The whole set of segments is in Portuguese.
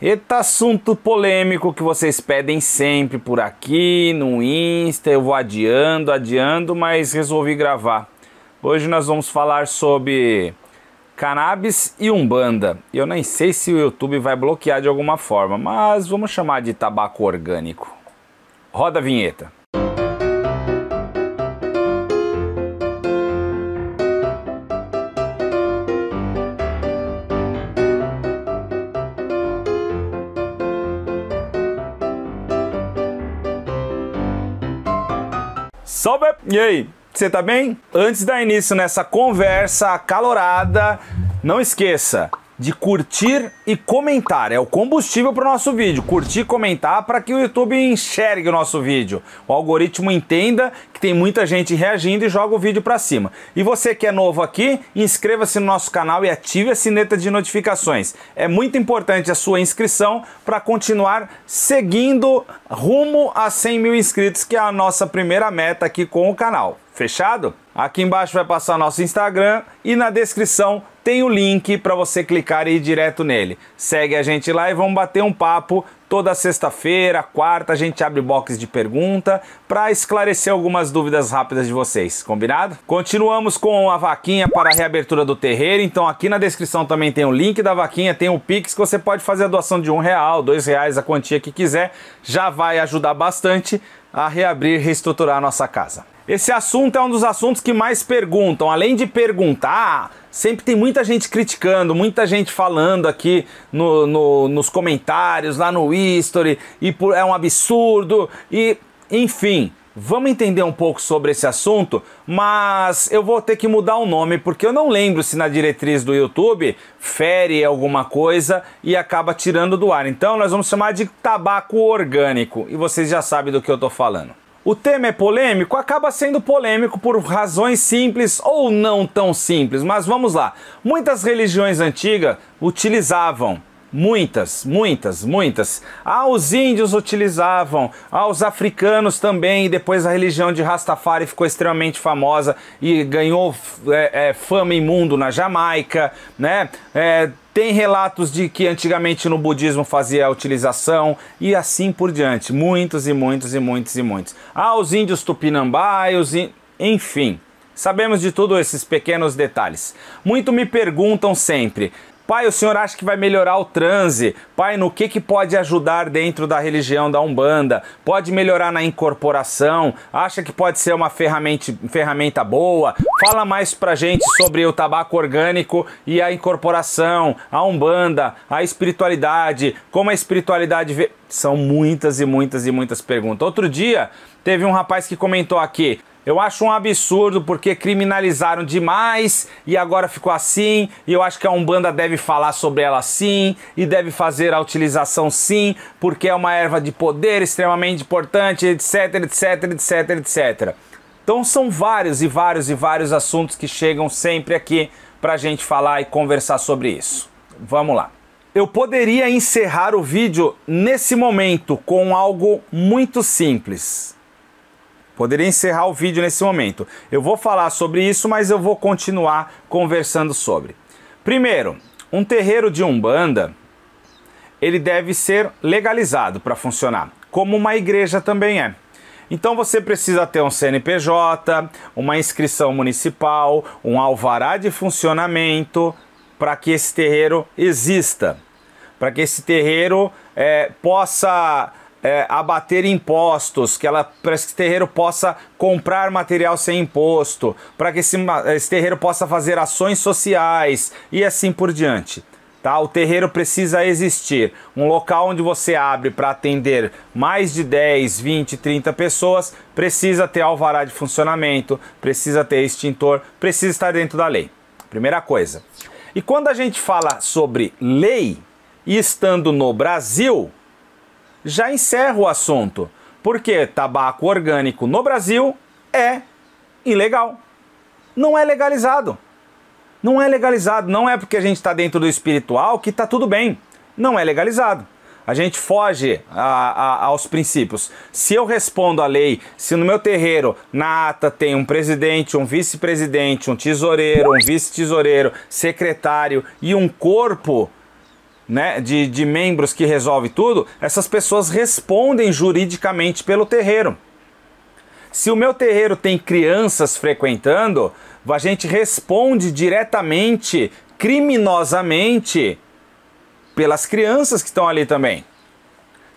Eita, assunto polêmico que vocês pedem sempre por aqui no Insta. Eu vou adiando, mas resolvi gravar. Hoje nós vamos falar sobre cannabis e umbanda. Eu nem sei se o YouTube vai bloquear de alguma forma, mas vamos chamar de tabaco orgânico. Roda a vinheta. Salve! E aí, você tá bem? Antes de dar início nessa conversa acalorada, não esqueça de curtir e comentar. É o combustível para o nosso vídeo. Curtir e comentar para que o YouTube enxergue o nosso vídeo. O algoritmo entenda que tem muita gente reagindo e joga o vídeo para cima. E você que é novo aqui, inscreva-se no nosso canal e ative a sineta de notificações. É muito importante a sua inscrição para continuar seguindo rumo a 100 mil inscritos, que é a nossa primeira meta aqui com o canal. Fechado? Aqui embaixo vai passar nosso Instagram e na descrição tem o link para você clicar e ir direto nele. Segue a gente lá e vamos bater um papo toda sexta-feira, quarta, a gente abre box de pergunta para esclarecer algumas dúvidas rápidas de vocês, combinado? Continuamos com a vaquinha para a reabertura do terreiro, então aqui na descrição também tem o link da vaquinha, tem o Pix que você pode fazer a doação de R$1, R$2, a quantia que quiser, já vai ajudar bastante a reabrir e reestruturar a nossa casa. Esse assunto é um dos assuntos que mais perguntam. Além de perguntar, sempre tem muita gente criticando, muita gente falando aqui nos comentários, lá no history, e é um absurdo, e enfim. Vamos entender um pouco sobre esse assunto, mas eu vou ter que mudar o nome, porque eu não lembro se na diretriz do YouTube fere alguma coisa e acaba tirando do ar. Então nós vamos chamar de tabaco orgânico, e vocês já sabem do que eu tô falando. O tema é polêmico? Acaba sendo polêmico por razões simples ou não tão simples, mas vamos lá. Muitas religiões antigas utilizavam, muitas. Os índios utilizavam, os africanos também, e depois a religião de Rastafari ficou extremamente famosa e ganhou fama em mundo na Jamaica, né? Tem relatos de que antigamente no budismo fazia a utilização e assim por diante. Muitos. Os índios Tupinambá, enfim. Sabemos de todos esses pequenos detalhes. Muito me perguntam sempre: pai, o senhor acha que vai melhorar o transe? Pai, no que pode ajudar dentro da religião da Umbanda? Pode melhorar na incorporação? Acha que pode ser uma ferramenta boa? Fala mais pra gente sobre o tabaco orgânico e a incorporação, a Umbanda, a espiritualidade, como a espiritualidade vê... São muitas perguntas. Outro dia, teve um rapaz que comentou aqui: eu acho um absurdo porque criminalizaram demais e agora ficou assim, e eu acho que a Umbanda deve falar sobre ela sim, e deve fazer a utilização sim, porque é uma erva de poder extremamente importante, etc. Então são vários assuntos que chegam sempre aqui pra gente falar e conversar sobre isso. Vamos lá. Eu poderia encerrar o vídeo nesse momento com algo muito simples. Poderia encerrar o vídeo nesse momento. Eu vou falar sobre isso, mas eu vou continuar conversando sobre. Primeiro, um terreiro de Umbanda, ele deve ser legalizado para funcionar, como uma igreja também é. Então você precisa ter um CNPJ, uma inscrição municipal, um alvará de funcionamento para que esse terreiro exista, para que esse terreiro possa abater impostos, para que esse terreiro possa comprar material sem imposto, para que esse terreiro possa fazer ações sociais e assim por diante. Tá? O terreiro precisa existir. Um local onde você abre para atender mais de 10, 20, 30 pessoas, precisa ter alvará de funcionamento, precisa ter extintor, precisa estar dentro da lei. Primeira coisa. E quando a gente fala sobre lei, e estando no Brasil, já encerra o assunto, porque tabaco orgânico no Brasil é ilegal, não é legalizado. Não é legalizado, não é porque a gente está dentro do espiritual que está tudo bem, não é legalizado. A gente foge aos princípios. Se eu respondo à lei, se no meu terreiro, na ata, tem um presidente, um vice-presidente, um tesoureiro, um vice-tesoureiro, secretário e um corpo né, de membros que resolve tudo, essas pessoas respondem juridicamente pelo terreiro. Se o meu terreiro tem crianças frequentando, a gente responde diretamente, criminosamente, pelas crianças que estão ali também.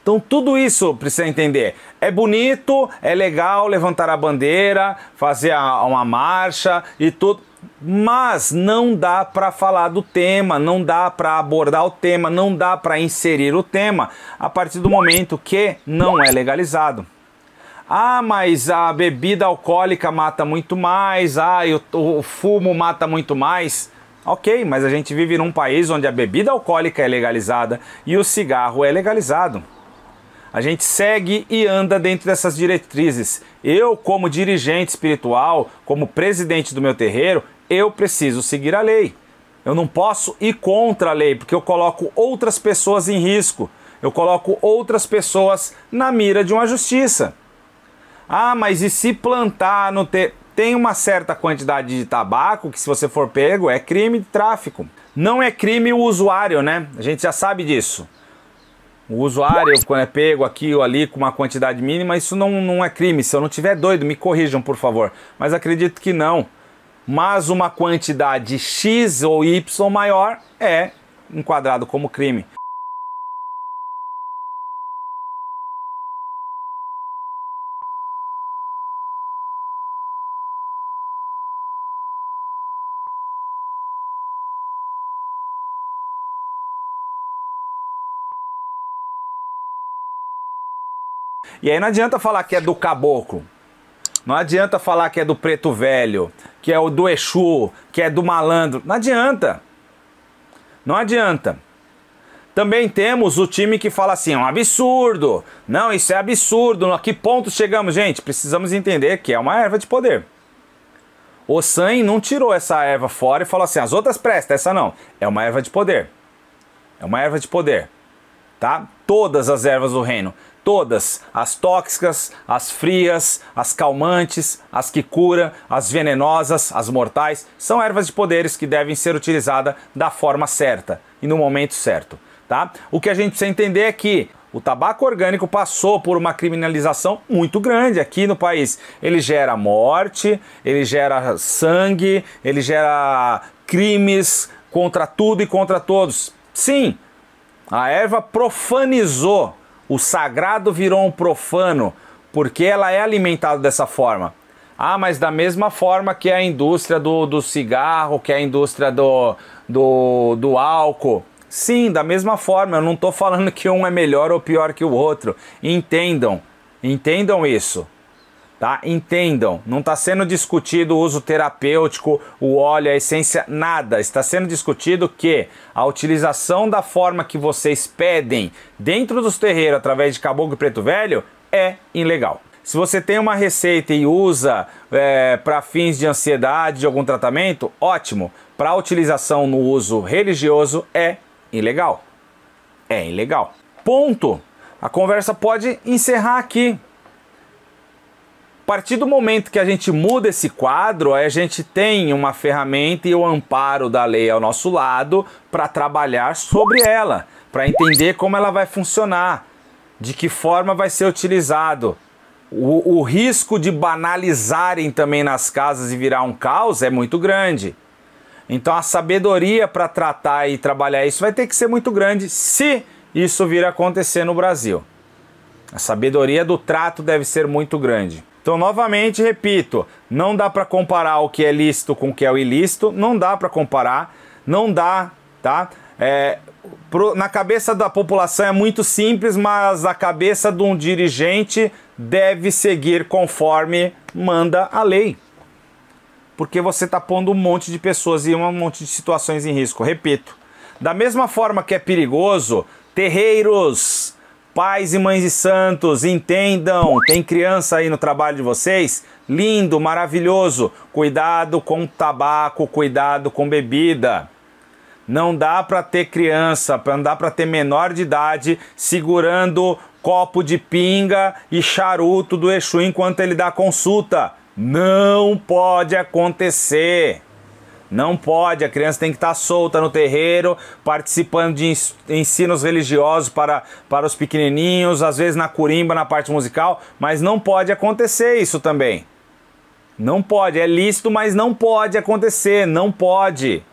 Então tudo isso precisa entender. É bonito, é legal levantar a bandeira, fazer uma marcha e tudo, mas não dá para falar do tema, não dá para abordar o tema, não dá para inserir o tema a partir do momento que não é legalizado. Ah, mas a bebida alcoólica mata muito mais, o fumo mata muito mais. Ok, mas a gente vive num país onde a bebida alcoólica é legalizada e o cigarro é legalizado. A gente segue e anda dentro dessas diretrizes. Eu, como dirigente espiritual, como presidente do meu terreiro, eu preciso seguir a lei. Eu não posso ir contra a lei, porque eu coloco outras pessoas em risco. Eu coloco outras pessoas na mira de uma justiça. Ah, mas e se plantar no tem uma certa quantidade de tabaco que, se você for pego, é crime de tráfico. Não é crime o usuário, né? A gente já sabe disso. O usuário, quando é pego aqui ou ali com uma quantidade mínima, isso não é crime. Se eu não estiver doido, me corrijam, por favor. Mas acredito que não. Mas uma quantidade X ou Y maior é enquadrado como crime. E aí não adianta falar que é do caboclo, não adianta falar que é do preto velho, que é o do Exu, que é do malandro, não adianta. Não adianta. Também temos o time que fala assim, é um absurdo, não, isso é absurdo, a que ponto chegamos? Gente, precisamos entender que é uma erva de poder. O San não tirou essa erva fora e falou assim, as outras prestam, essa não. É uma erva de poder. É uma erva de poder, tá? Todas as ervas do reino. Todas, as tóxicas, as frias, as calmantes, as que curam, as venenosas, as mortais, são ervas de poderes que devem ser utilizadas da forma certa e no momento certo, tá? O que a gente precisa entender é que o tabaco orgânico passou por uma criminalização muito grande aqui no país. Ele gera morte, ele gera sangue, ele gera crimes contra tudo e contra todos. Sim, a erva profanizou. O sagrado virou um profano, porque ela é alimentada dessa forma. Ah, mas da mesma forma que a indústria do cigarro, que a indústria do álcool. Sim, da mesma forma. Eu não estou falando que um é melhor ou pior que o outro. Entendam. Entendam isso. Tá? Entendam. Não está sendo discutido o uso terapêutico, o óleo, a essência, nada. Está sendo discutido que a utilização da forma que vocês pedem dentro dos terreiros através de caboclo e preto velho é ilegal. Se você tem uma receita e usa para fins de ansiedade, de algum tratamento, ótimo. Para utilização no uso religioso é ilegal. É ilegal. Ponto. A conversa pode encerrar aqui. A partir do momento que a gente muda esse quadro, a gente tem uma ferramenta e o amparo da lei ao nosso lado para trabalhar sobre ela, para entender como ela vai funcionar, de que forma vai ser utilizado. O risco de banalizarem também nas casas e virar um caos é muito grande. Então a sabedoria para tratar e trabalhar isso vai ter que ser muito grande se isso vir a acontecer no Brasil. A sabedoria do trato deve ser muito grande. Então, novamente, repito, não dá para comparar o que é lícito com o que é o ilícito, não dá para comparar, não dá, tá? Na cabeça da população é muito simples, mas a cabeça de um dirigente deve seguir conforme manda a lei. Porque você está pondo um monte de pessoas e um monte de situações em risco. Repito, da mesma forma que é perigoso, terreiros, pais e mães de santos, entendam, tem criança aí no trabalho de vocês? Lindo, maravilhoso. Cuidado com tabaco, cuidado com bebida. Não dá para ter criança, não dá para ter menor de idade segurando copo de pinga e charuto do Exu enquanto ele dá consulta. Não pode acontecer. Não pode, a criança tem que estar solta no terreiro, participando de ensinos religiosos para os pequenininhos, às vezes na curimba, na parte musical, mas não pode acontecer isso também. Não pode, é lícito, mas não pode acontecer, não pode.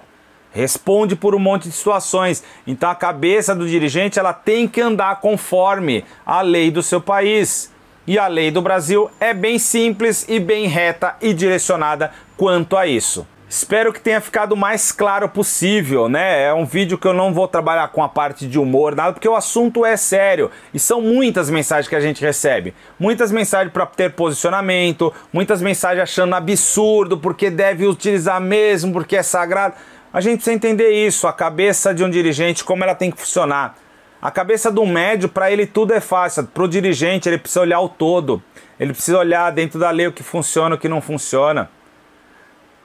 Responde por um monte de situações. Então a cabeça do dirigente ela tem que andar conforme a lei do seu país. E a lei do Brasil é bem simples e bem reta e direcionada quanto a isso. Espero que tenha ficado o mais claro possível, né? É um vídeo que eu não vou trabalhar com a parte de humor, nada, porque o assunto é sério. E são muitas mensagens que a gente recebe. Muitas mensagens para ter posicionamento, muitas mensagens achando absurdo, porque deve utilizar mesmo, porque é sagrado. A gente precisa entender isso, a cabeça de um dirigente, como ela tem que funcionar. A cabeça do médio, para ele tudo é fácil. Para o dirigente, ele precisa olhar o todo. Ele precisa olhar dentro da lei o que funciona e o que não funciona.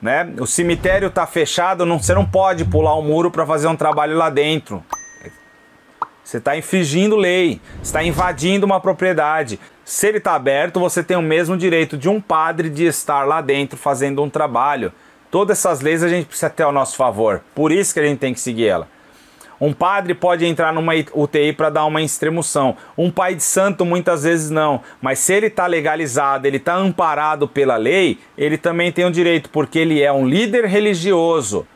Né? O cemitério está fechado, você não pode pular o muro para fazer um trabalho lá dentro. Você está infringindo lei, está invadindo uma propriedade. Se ele está aberto, você tem o mesmo direito de um padre de estar lá dentro fazendo um trabalho. Todas essas leis a gente precisa ter ao nosso favor. Por isso que a gente tem que seguir ela. Um padre pode entrar numa UTI para dar uma extremunção. Um pai de santo muitas vezes não. Mas se ele está legalizado, ele está amparado pela lei, ele também tem o direito, porque ele é um líder religioso.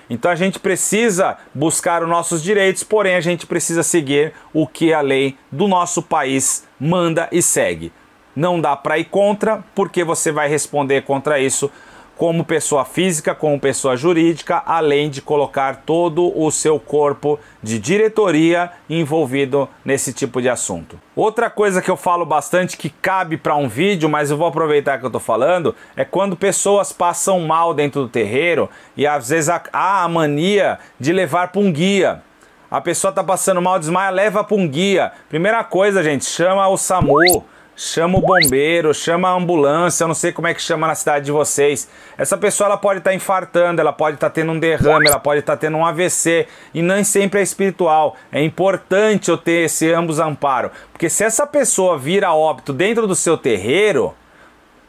Então a gente precisa buscar os nossos direitos, porém a gente precisa seguir o que a lei do nosso país manda e segue. Não dá para ir contra, porque você vai responder contra isso como pessoa física, como pessoa jurídica, além de colocar todo o seu corpo de diretoria envolvido nesse tipo de assunto. Outra coisa que eu falo bastante, que cabe para um vídeo, mas eu vou aproveitar que eu tô falando, é quando pessoas passam mal dentro do terreiro e às vezes há a mania de levar para um guia. A pessoa tá passando mal, desmaia, leva para um guia. Primeira coisa, gente, chama o SAMU. Chama o bombeiro, chama a ambulância, eu não sei como é que chama na cidade de vocês. Essa pessoa ela pode estar infartando, ela pode estar tendo um derrame, ela pode estar tendo um AVC e nem sempre é espiritual. É importante eu ter esse ambos amparo, porque se essa pessoa vir a óbito dentro do seu terreiro,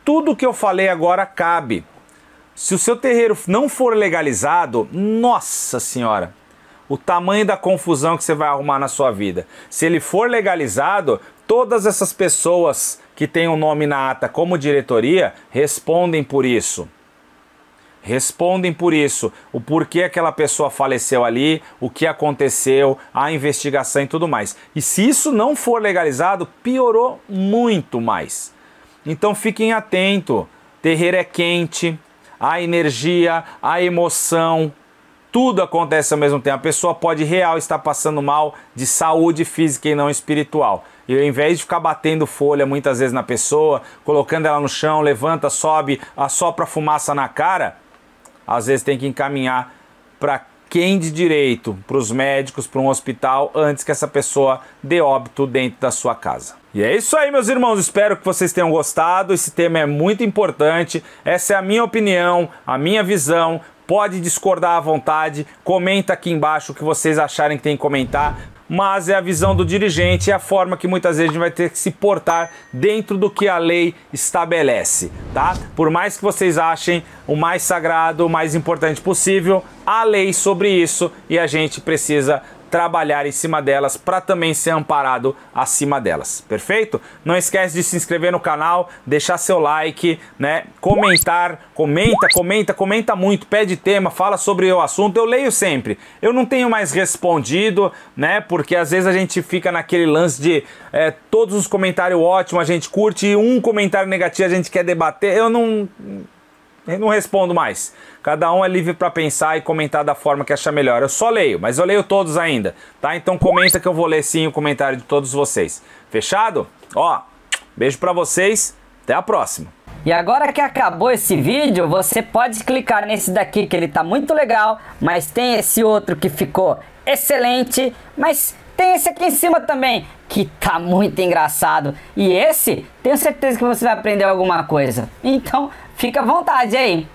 tudo que eu falei agora cabe. Se o seu terreiro não for legalizado, nossa senhora, o tamanho da confusão que você vai arrumar na sua vida. Se ele for legalizado, todas essas pessoas que têm o nome na ata como diretoria respondem por isso. Respondem por isso. O porquê aquela pessoa faleceu ali, o que aconteceu, a investigação e tudo mais. E se isso não for legalizado, piorou muito mais. Então fiquem atentos. Terreiro é quente, a energia, a emoção, tudo acontece ao mesmo tempo. A pessoa pode real estar passando mal de saúde física e não espiritual. E ao invés de ficar batendo folha muitas vezes na pessoa, colocando ela no chão, levanta, sobe, assopra fumaça na cara, às vezes tem que encaminhar para quem de direito, para os médicos, para um hospital, antes que essa pessoa dê óbito dentro da sua casa. E é isso aí, meus irmãos, espero que vocês tenham gostado. Esse tema é muito importante, essa é a minha opinião, a minha visão. Pode discordar à vontade, comenta aqui embaixo o que vocês acharem que tem que comentar, mas é a visão do dirigente, é a forma que muitas vezes a gente vai ter que se portar dentro do que a lei estabelece, tá? Por mais que vocês achem o mais sagrado, o mais importante possível, há lei sobre isso e a gente precisa trabalhar em cima delas para também ser amparado acima delas, perfeito? Não esquece de se inscrever no canal, deixar seu like, né? Comenta muito, pede tema, fala sobre o assunto, eu leio sempre. Eu não tenho mais respondido, né? Porque às vezes a gente fica naquele lance de todos os comentários ótimos, a gente curte e um comentário negativo a gente quer debater, eu não respondo mais. Cada um é livre para pensar e comentar da forma que achar melhor. Eu só leio, mas eu leio todos ainda, tá? Então comenta que eu vou ler sim o comentário de todos vocês. Fechado? Ó, beijo para vocês, até a próxima. E agora que acabou esse vídeo, você pode clicar nesse daqui que ele tá muito legal, mas tem esse outro que ficou excelente, mas tem esse aqui em cima também, que tá muito engraçado. E esse, tenho certeza que você vai aprender alguma coisa. Então, fica à vontade aí.